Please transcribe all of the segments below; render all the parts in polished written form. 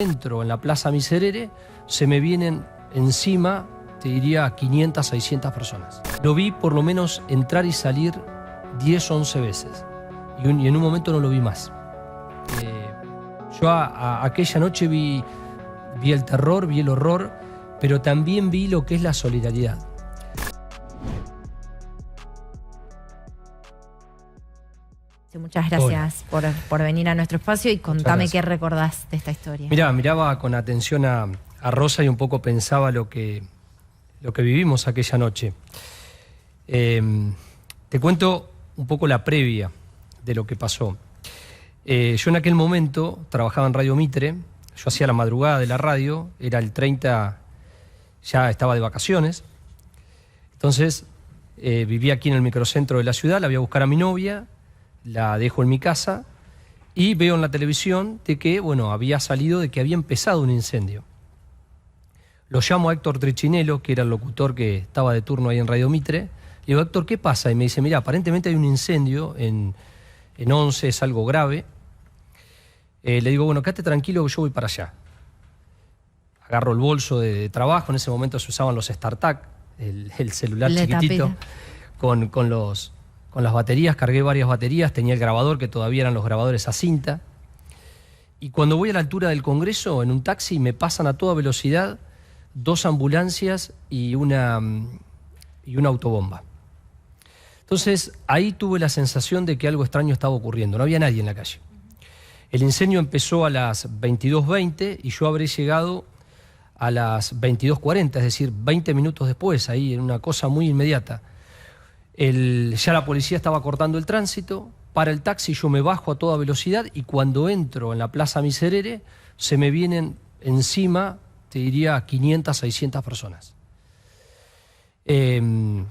Entro en la Plaza Miserere, se me vienen encima, te diría, 500, 600 personas. Lo vi por lo menos entrar y salir 10, 11 veces. Y en un momento no lo vi más. Yo aquella noche vi el terror, vi el horror, pero también vi lo que es la solidaridad. Muchas gracias por venir a nuestro espacio y contame qué recordás de esta historia. Miraba con atención a Rosa y un poco pensaba lo que vivimos aquella noche. Te cuento un poco la previa de lo que pasó. Yo en aquel momento trabajaba en Radio Mitre, yo hacía la madrugada de la radio, era el 30, ya estaba de vacaciones, entonces vivía aquí en el microcentro de la ciudad, la voy a buscar a mi novia, la dejo en mi casa y veo en la televisión de que, bueno, había salido de que había empezado un incendio. Lo llamo a Héctor Trichinello, que era el locutor que estaba de turno ahí en Radio Mitre. Le digo, Héctor, ¿qué pasa? Y me dice, mira, aparentemente hay un incendio en 11, es algo grave. Le digo, bueno, quédate tranquilo que yo voy para allá. Agarro el bolso de trabajo, en ese momento se usaban los StarTAC, el celular chiquitito, con las baterías, cargué varias baterías, tenía el grabador, que todavía eran los grabadores a cinta. Y cuando voy a la altura del Congreso, en un taxi, me pasan a toda velocidad 2 ambulancias y una autobomba. Entonces, ahí tuve la sensación de que algo extraño estaba ocurriendo, no había nadie en la calle. El incendio empezó a las 22:20 y yo habré llegado a las 22:40, es decir, 20 minutos después, ahí en una cosa muy inmediata. Ya la policía estaba cortando el tránsito, para el taxi, yo me bajo a toda velocidad y cuando entro en la Plaza Miserere se me vienen encima, te diría, 500, 600 personas. Se me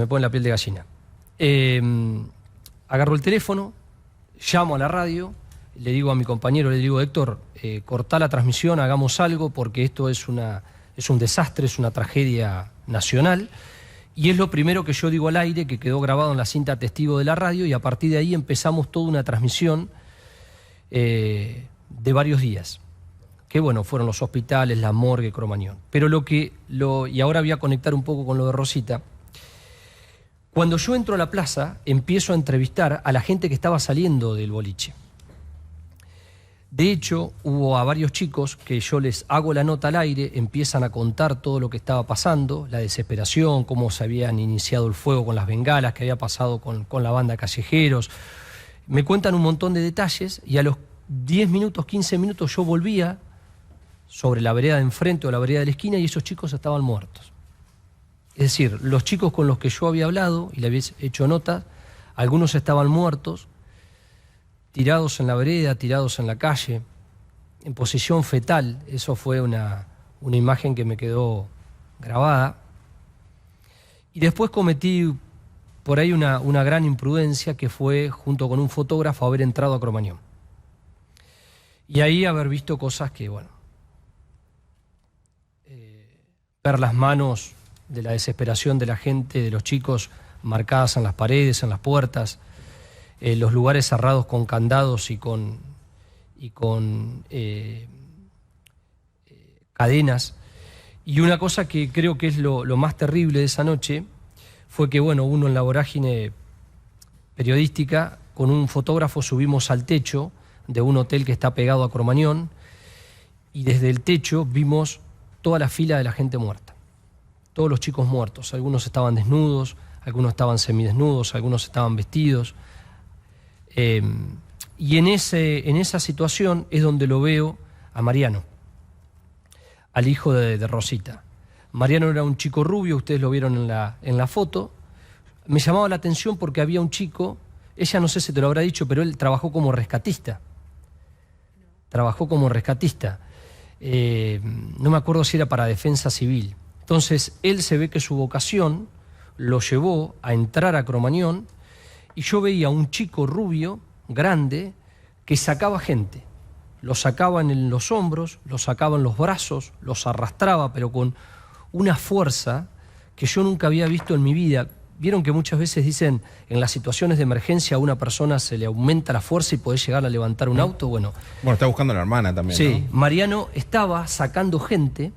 pone la piel de gallina. Agarro el teléfono, llamo a la radio, le digo a mi compañero, le digo, Héctor, cortá la transmisión, hagamos algo porque esto es un desastre, es una tragedia nacional. Y es lo primero que yo digo al aire, que quedó grabado en la cinta testigo de la radio, y a partir de ahí empezamos toda una transmisión de varios días. Que bueno, fueron los hospitales, la morgue, Cromañón. Pero y ahora voy a conectar un poco con lo de Rosita. Cuando yo entro a la plaza, empiezo a entrevistar a la gente que estaba saliendo del boliche. De hecho, hubo a varios chicos que yo les hago la nota al aire, empiezan a contar todo lo que estaba pasando, la desesperación, cómo se habían iniciado el fuego con las bengalas, qué había pasado con la banda Callejeros. Me cuentan un montón de detalles y a los 10 minutos, 15 minutos yo volvía sobre la vereda de enfrente o la vereda de la esquina y esos chicos estaban muertos. Es decir, los chicos con los que yo había hablado y le había hecho notas, algunos estaban muertos, tirados en la vereda, tirados en la calle, en posición fetal. Eso fue una imagen que me quedó grabada. Y después cometí por ahí una gran imprudencia, que fue, junto con un fotógrafo, haber entrado a Cromañón. Y ahí haber visto cosas que, bueno, ver las manos de la desesperación de la gente, de los chicos marcadas en las paredes, en las puertas, los lugares cerrados con candados y con cadenas. Y una cosa que creo que es lo más terrible de esa noche fue que, bueno, uno en la vorágine periodística, con un fotógrafo subimos al techo de un hotel que está pegado a Cromañón y desde el techo vimos toda la fila de la gente muerta. Todos los chicos muertos. Algunos estaban desnudos, algunos estaban semidesnudos, algunos estaban vestidos. Y en esa situación es donde lo veo a Mariano, al hijo de Rosita. Mariano era un chico rubio, ustedes lo vieron en la foto. Me llamaba la atención porque había un chico, ella no sé si te lo habrá dicho, pero él trabajó como rescatista. Trabajó como rescatista. No me acuerdo si era para Defensa Civil. Entonces, él se ve que su vocación lo llevó a entrar a Cromañón. Y yo veía a un chico rubio, grande, que sacaba gente. Los sacaba en los hombros, los sacaba en los brazos, los arrastraba, pero con una fuerza que yo nunca había visto en mi vida. vieron que muchas veces dicen, en las situaciones de emergencia a una persona se le aumenta la fuerza y podés llegar a levantar un auto. Bueno, está buscando a la hermana también, sí, ¿no? Mariano estaba sacando gente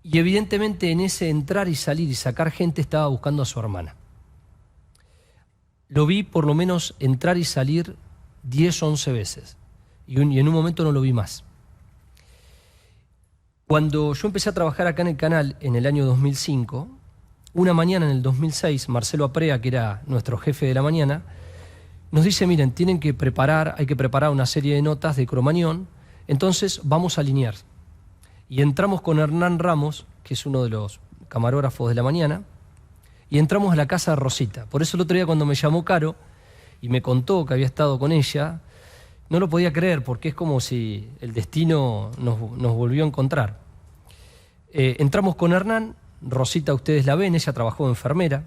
y evidentemente en ese entrar y salir y sacar gente estaba buscando a su hermana. Lo vi por lo menos entrar y salir 10 o 11 veces y en un momento no lo vi más. Cuando yo empecé a trabajar acá en el canal en el año 2005, una mañana en el 2006, Marcelo Aprea, que era nuestro jefe de la mañana, nos dice, miren, hay que preparar una serie de notas de Cromañón, entonces vamos a alinear. Y entramos con Hernán Ramos, que es uno de los camarógrafos de la mañana, y entramos a la casa de Rosita. Por eso el otro día cuando me llamó Caro y me contó que había estado con ella, no lo podía creer, porque es como si el destino nos volvió a encontrar. Entramos con Hernán, Rosita ustedes la ven, ella trabajó de enfermera,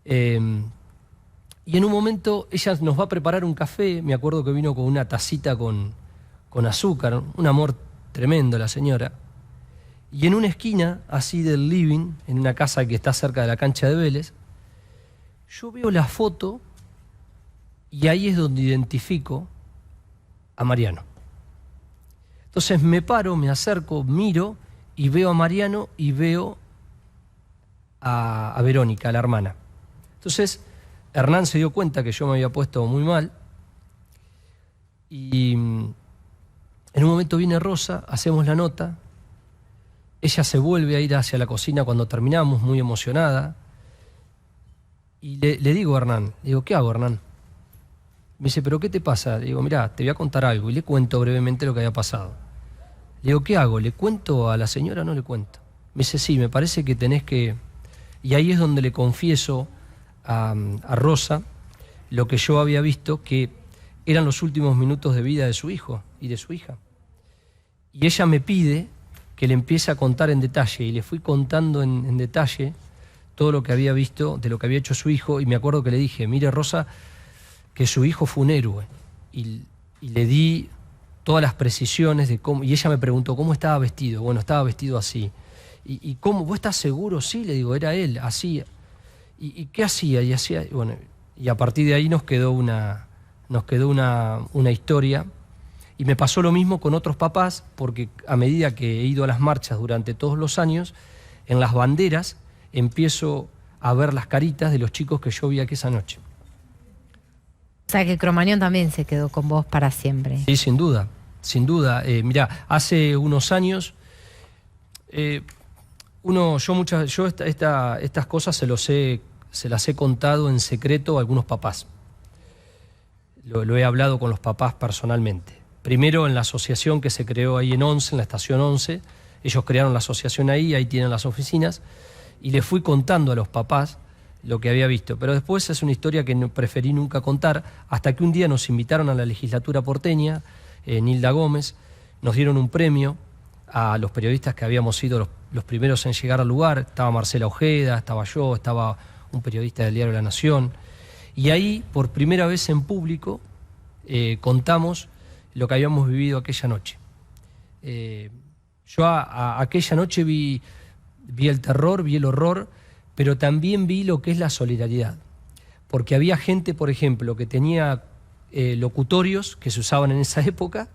y en un momento ella nos va a preparar un café, me acuerdo que vino con una tacita con azúcar, un amor tremendo la señora, y en una esquina así del living, en una casa que está cerca de la cancha de Vélez, yo veo la foto y ahí es donde identifico a Mariano. Entonces me paro, me acerco, miro y veo a Mariano y veo a Verónica, la hermana. Entonces Hernán se dio cuenta que yo me había puesto muy mal y en un momento viene Rosa, hacemos la nota, ella se vuelve a ir hacia la cocina cuando terminamos, muy emocionada, y le digo a Hernán, ¿qué hago, Hernán? Me dice, ¿pero qué te pasa? Le digo, mirá, te voy a contar algo, y le cuento brevemente lo que había pasado. Le digo, ¿qué hago? ¿Le cuento a la señora o no le cuento? Me dice, sí, me parece que tenés que... Y ahí es donde le confieso a Rosa lo que yo había visto, que eran los últimos minutos de vida de su hijo y de su hija. Y ella me pide que le empiece a contar en detalle, y le fui contando en detalle todo lo que había visto, de lo que había hecho su hijo, y me acuerdo que le dije, mire Rosa, que su hijo fue un héroe, y le di todas las precisiones de cómo, y ella me preguntó cómo estaba vestido. Bueno, estaba vestido así. ¿Y cómo? ¿Vos estás seguro? Sí, le digo, era él, así. ¿Y qué hacía? Y hacía, bueno, y a partir de ahí nos quedó una historia. Y me pasó lo mismo con otros papás, porque a medida que he ido a las marchas durante todos los años, en las banderas empiezo a ver las caritas de los chicos que yo vi aquí esa noche. O sea que Cromañón también se quedó con vos para siempre. Sí, sin duda, sin duda. Mirá, hace unos años, estas cosas se las he contado en secreto a algunos papás. Lo he hablado con los papás personalmente. Primero en la asociación que se creó ahí en 11, en la estación 11, ellos crearon la asociación ahí tienen las oficinas, y les fui contando a los papás lo que había visto. Pero después es una historia que preferí nunca contar, hasta que un día nos invitaron a la legislatura porteña, Nilda Gómez, nos dieron un premio a los periodistas que habíamos sido los primeros en llegar al lugar. Estaba Marcela Ojeda, estaba yo, estaba un periodista del diario La Nación, y ahí por primera vez en público contamos lo que habíamos vivido aquella noche. Yo aquella noche vi el terror, vi el horror, pero también vi lo que es la solidaridad. Porque había gente, por ejemplo, que tenía locutorios que se usaban en esa época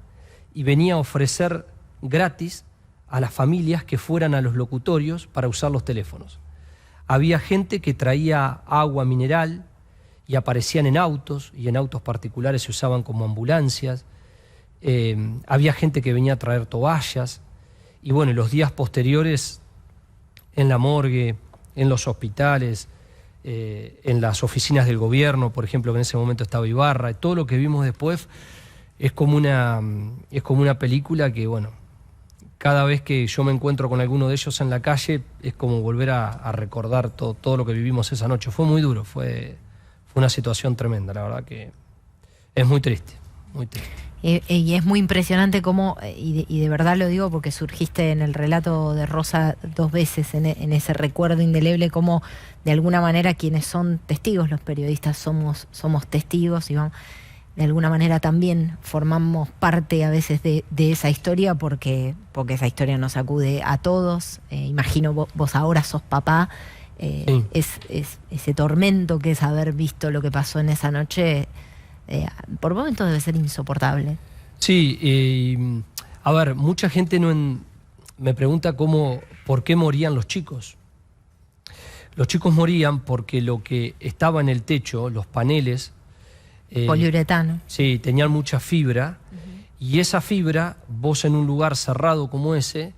y venía a ofrecer gratis a las familias que fueran a los locutorios para usar los teléfonos. Había gente que traía agua mineral y aparecían en autos, y en autos particulares se usaban como ambulancias. Había gente que venía a traer toallas, y bueno, los días posteriores en la morgue, en los hospitales, en las oficinas del gobierno, por ejemplo, que en ese momento estaba Ibarra, todo lo que vimos después es como una película que, bueno, cada vez que yo me encuentro con alguno de ellos en la calle es como volver a recordar todo lo que vivimos esa noche. Fue muy duro, fue una situación tremenda, la verdad que es muy triste, muy triste. Y es muy impresionante cómo, y de verdad lo digo porque surgiste en el relato de Rosa 2 veces, en ese recuerdo indeleble, cómo de alguna manera quienes son testigos, los periodistas somos testigos, y vamos, de alguna manera también formamos parte a veces de esa historia, porque esa historia nos sacude a todos. Imagino vos ahora sos papá, ese tormento que es haber visto lo que pasó en esa noche, por momentos debe ser insoportable. Sí, a ver, mucha gente me pregunta por qué morían los chicos. Los chicos morían porque lo que estaba en el techo, los paneles... poliuretano. Sí, tenían mucha fibra, y esa fibra, vos en un lugar cerrado como ese,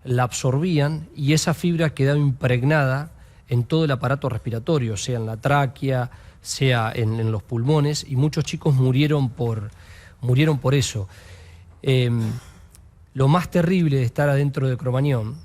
la absorbían, y esa fibra quedaba impregnada en todo el aparato respiratorio, sea en la tráquea, sea en los pulmones, y muchos chicos murieron por eso. Lo más terrible de estar adentro de Cromañón,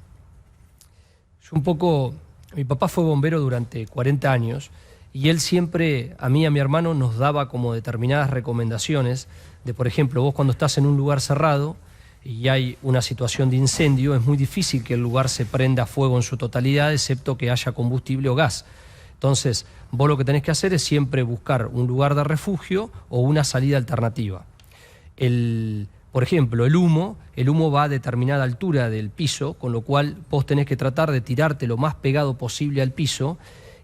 mi papá fue bombero durante 40 años, y él siempre, a mí y a mi hermano, nos daba como determinadas recomendaciones de, por ejemplo, vos cuando estás en un lugar cerrado y hay una situación de incendio, es muy difícil que el lugar se prenda fuego en su totalidad, excepto que haya combustible o gas. Entonces, vos lo que tenés que hacer es siempre buscar un lugar de refugio o una salida alternativa. Por ejemplo, el humo va a determinada altura del piso, con lo cual vos tenés que tratar de tirarte lo más pegado posible al piso,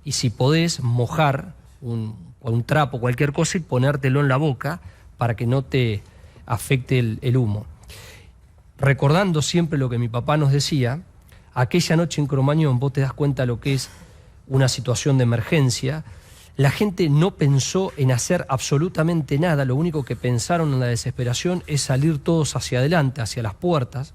y si podés mojar un trapo, cualquier cosa, y ponértelo en la boca para que no te afecte el humo. Recordando siempre lo que mi papá nos decía, aquella noche en Cromañón vos te das cuenta lo que es una situación de emergencia. La gente no pensó en hacer absolutamente nada, lo único que pensaron en la desesperación es salir todos hacia adelante, hacia las puertas,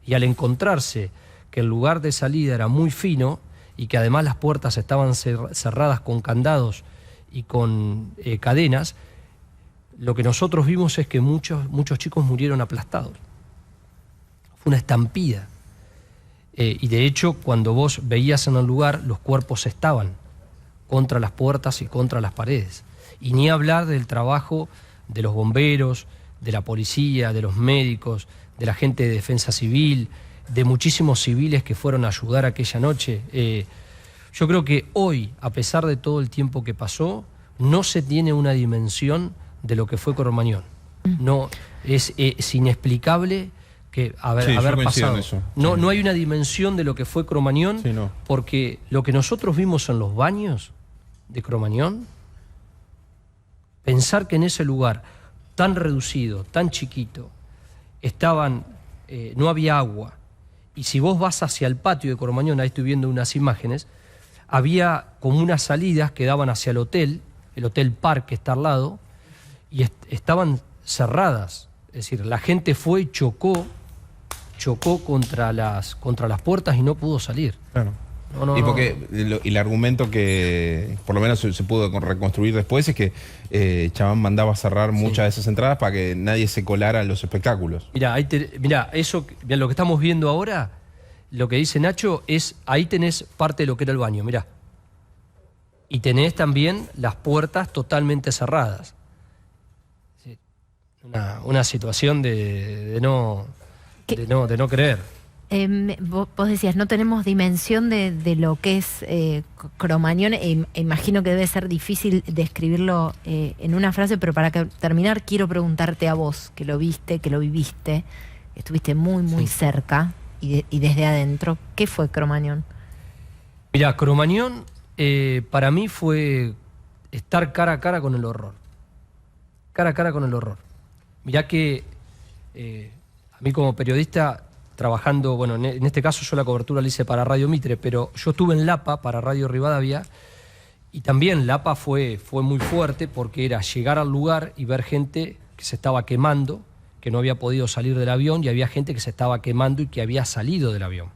y al encontrarse que el lugar de salida era muy fino y que además las puertas estaban cerradas con candados y con cadenas, lo que nosotros vimos es que muchos chicos murieron aplastados. Fue una estampida. Y de hecho, cuando vos veías en el lugar, los cuerpos estaban contra las puertas y contra las paredes. Y ni hablar del trabajo de los bomberos, de la policía, de los médicos, de la gente de defensa civil, de muchísimos civiles que fueron a ayudar aquella noche. Yo creo que hoy, a pesar de todo el tiempo que pasó, no se tiene una dimensión de lo que fue Cromañón. No, es inexplicable que haber pasado. Eso. No hay una dimensión de lo que fue Cromañón, porque lo que nosotros vimos en los baños de Cromañón, pensar que en ese lugar tan reducido, tan chiquito, no había agua, y si vos vas hacia el patio de Cromañón, ahí estoy viendo unas imágenes, había como unas salidas que daban hacia el Hotel Park que está al lado, y estaban cerradas. Es decir, la gente fue y chocó contra las puertas y no pudo salir. Claro. El argumento que por lo menos se pudo reconstruir después es que Chabán mandaba cerrar muchas de esas entradas para que nadie se colara a los espectáculos. Mirá, lo que estamos viendo ahora, lo que dice Nacho, ahí tenés parte de lo que era el baño, mirá. Y tenés también las puertas totalmente cerradas. Una situación de no creer. Vos decías, no tenemos dimensión de lo que es Cromañón, imagino que debe ser difícil describirlo en una frase, pero para terminar quiero preguntarte a vos, que lo viste, que lo viviste, estuviste muy cerca y desde adentro, ¿qué fue Cromañón? Mirá, Cromañón para mí fue estar cara a cara con el horror. Cara a cara con el horror. Mirá que a mí como periodista, trabajando, bueno, en este caso yo la cobertura la hice para Radio Mitre, pero yo estuve en Lapa para Radio Rivadavia, y también Lapa fue muy fuerte porque era llegar al lugar y ver gente que se estaba quemando, que no había podido salir del avión, y había gente que se estaba quemando y que había salido del avión.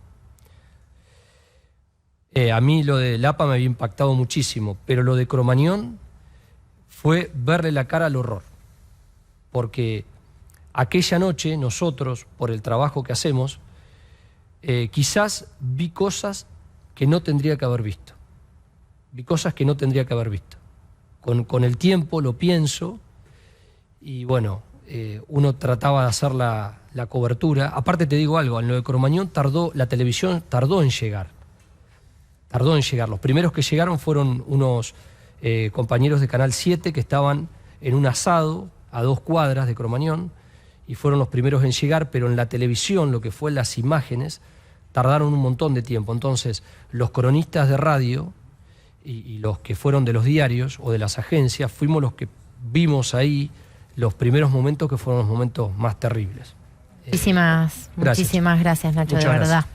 A mí lo de Lapa me había impactado muchísimo, pero lo de Cromañón fue verle la cara al horror. Porque aquella noche nosotros, por el trabajo que hacemos, quizás vi cosas que no tendría que haber visto. Vi cosas que no tendría que haber visto. Con el tiempo lo pienso, y bueno, uno trataba de hacer la cobertura. Aparte te digo algo, en lo de Cromañón la televisión tardó en llegar. Los primeros que llegaron fueron unos compañeros de Canal 7 que estaban en un asado a 2 cuadras de Cromañón, y fueron los primeros en llegar, pero en la televisión, lo que fue las imágenes, tardaron un montón de tiempo. Entonces, los cronistas de radio y los que fueron de los diarios o de las agencias, fuimos los que vimos ahí los primeros momentos que fueron los momentos más terribles. Muchísimas gracias, Nacho, Muchas de verdad. gracias.